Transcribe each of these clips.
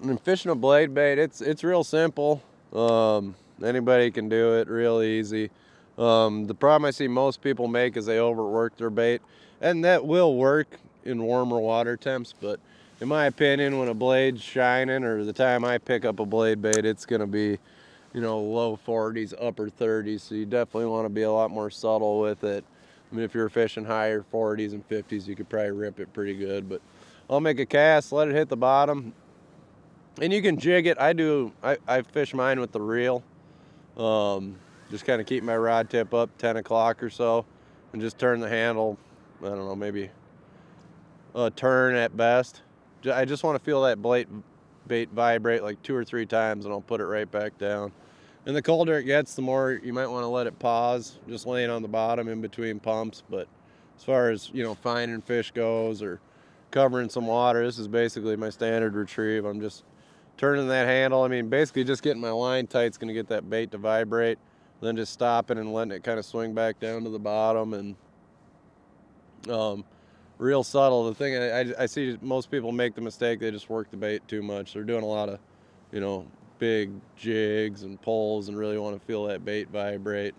And fishing a blade bait, it's real simple. Anybody can do it, real easy. The problem I see most people make is they overwork their bait, and that will work in warmer water temps, but in my opinion, when a blade's shining, or the time I pick up a blade bait, it's gonna be, low 40s, upper 30s, so you definitely want to be a lot more subtle with it. I mean, if you're fishing higher 40s and 50s, you could probably rip it pretty good, but I'll make a cast, let it hit the bottom, and you can jig it. I fish mine with the reel. Just kind of keep my rod tip up 10 o'clock or so, and just turn the handle, I don't know, maybe a turn at best. I just want to feel that bait vibrate like 2 or 3 times, and I'll put it right back down. And the colder it gets, the more you might want to let it pause, just laying on the bottom in between pumps. But as far as, finding fish goes, or covering some water, this is basically my standard retrieve. I'm just turning that handle. I mean, basically just getting my line tight is going to get that bait to vibrate, then just stopping and letting it kind of swing back down to the bottom. And real subtle. The thing I see most people make the mistake, they just work the bait too much. They're doing a lot of, big jigs and pulls, and really want to feel that bait vibrate.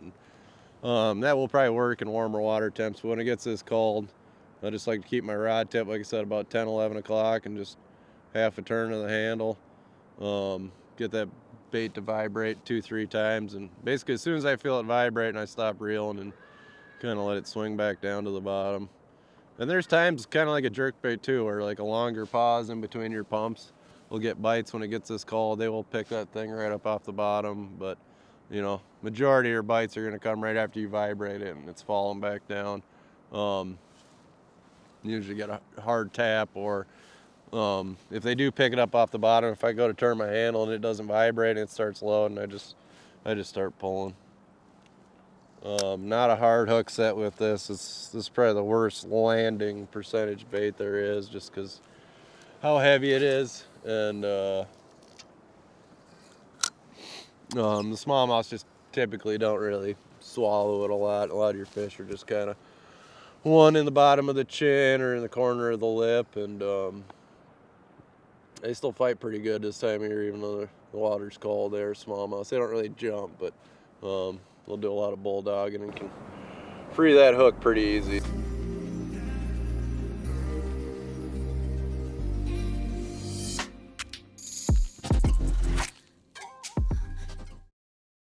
And that will probably work in warmer water temps, but when it gets this cold, I just like to keep my rod tip, like I said, about 10, 11 o'clock, and just half a turn of the handle. Get that bait to vibrate 2, 3 times, and basically as soon as I feel it vibrating, I stop reeling and kind of let it swing back down to the bottom. And there's times kind of like a jerk bait too, where like a longer pause in between your pumps will get bites. When it gets this cold, they will pick that thing right up off the bottom. But majority of your bites are going to come right after you vibrate it and it's falling back down. Usually get a hard tap, or if they do pick it up off the bottom, if I go to turn my handle and it doesn't vibrate and it starts loading, I just start pulling. Not a hard hook set with this. This is probably the worst landing percentage bait there is, just because how heavy it is. And the smallmouths just typically don't really swallow it a lot. A lot of your fish are just kind of one in the bottom of the chin or in the corner of the lip, and they still fight pretty good this time of year, even though the water's cold. They're smallmouths. They don't really jump, but they'll do a lot of bulldogging and can free that hook pretty easy.